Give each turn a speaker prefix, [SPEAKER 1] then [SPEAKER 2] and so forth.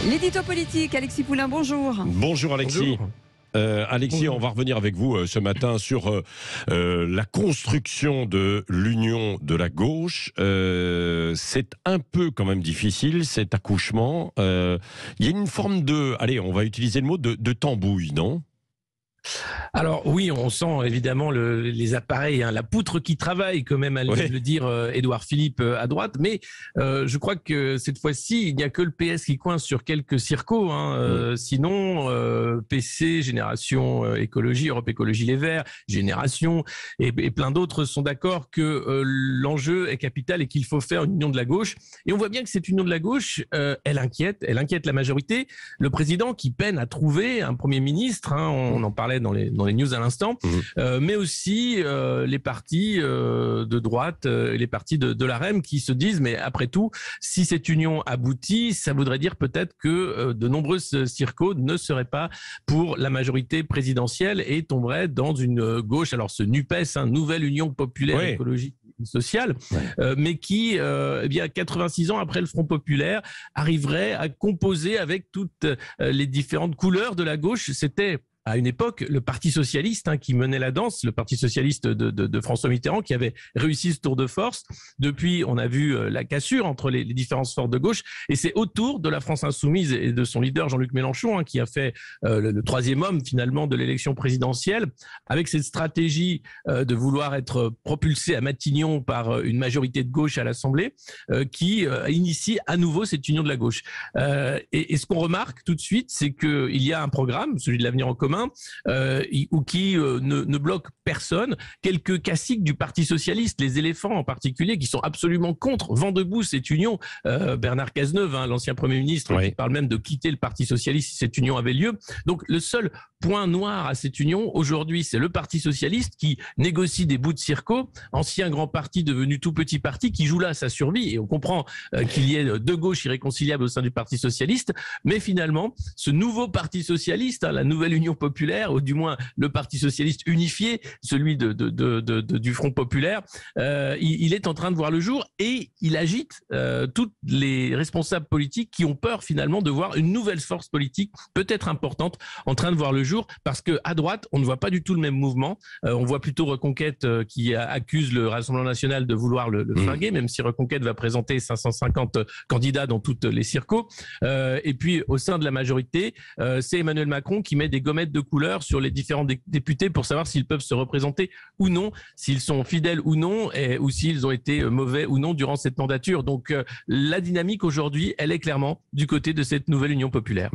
[SPEAKER 1] L'édito politique, Alexis Poulain, bonjour.
[SPEAKER 2] Bonjour Alexis.
[SPEAKER 3] Bonjour.
[SPEAKER 2] Alexis, on va revenir avec vous ce matin sur la construction de l'union de la gauche. C'est un peu quand même difficile, cet accouchement. Il y a une forme de, allez, on va utiliser le mot de tambouille, non ?
[SPEAKER 3] Alors oui, on sent évidemment les appareils, la poutre qui travaille, quand même, allait le dire Édouard Philippe à droite. Mais je crois que cette fois-ci, il n'y a que le PS qui coince sur quelques circos. Sinon, PC, Génération Écologie, Europe Écologie Les Verts, Génération et plein d'autres sont d'accord que l'enjeu est capital et qu'il faut faire une union de la gauche. Et on voit bien que cette union de la gauche, elle inquiète la majorité. Le président qui peine à trouver un Premier ministre, on en parlait dans les news à l'instant, mais aussi les partis de droite, les partis de l'AREM qui se disent, mais après tout, si cette union aboutit, ça voudrait dire peut-être que de nombreuses circos ne seraient pas pour la majorité présidentielle et tomberaient dans une gauche, alors ce NUPES, Nouvelle Union Populaire Écologique Sociale, mais qui, 86 ans après le Front Populaire, arriverait à composer avec toutes les différentes couleurs de la gauche. C'était à une époque le Parti socialiste qui menait la danse, le Parti socialiste de François Mitterrand qui avait réussi ce tour de force. Depuis, on a vu la cassure entre les différentes forces de gauche, et c'est autour de la France insoumise et de son leader Jean-Luc Mélenchon qui a fait le troisième homme finalement de l'élection présidentielle, avec cette stratégie de vouloir être propulsé à Matignon par une majorité de gauche à l'Assemblée, qui initie à nouveau cette union de la gauche. Et ce qu'on remarque tout de suite, c'est qu'il y a un programme, celui de l'avenir en commun, ou qui ne bloque personne. Quelques classiques du Parti socialiste, les éléphants en particulier, qui sont absolument contre, vent debout cette union. Bernard Cazeneuve, l'ancien Premier ministre, qui parle même de quitter le Parti socialiste si cette union avait lieu. Donc le seul point noir à cette union aujourd'hui, c'est le Parti socialiste qui négocie des bouts de circo, ancien grand parti devenu tout petit parti, qui joue là sa survie, et on comprend qu'il y ait deux gauches irréconciliables au sein du Parti socialiste, mais finalement ce nouveau Parti socialiste, la nouvelle union populaire, ou du moins le Parti socialiste unifié, celui du Front populaire, il est en train de voir le jour, et il agite tous les responsables politiques qui ont peur finalement de voir une nouvelle force politique, peut-être importante, en train de voir le jour, parce que à droite on ne voit pas du tout le même mouvement. On voit plutôt Reconquête qui accuse le Rassemblement national de vouloir le flinguer, même si Reconquête va présenter 550 candidats dans toutes les circos. Et puis au sein de la majorité, c'est Emmanuel Macron qui met des gommettes de couleur sur les différents députés pour savoir s'ils peuvent se représenter ou non, s'ils sont fidèles ou non, ou s'ils ont été mauvais ou non durant cette mandature. Donc la dynamique aujourd'hui, elle est clairement du côté de cette nouvelle union populaire.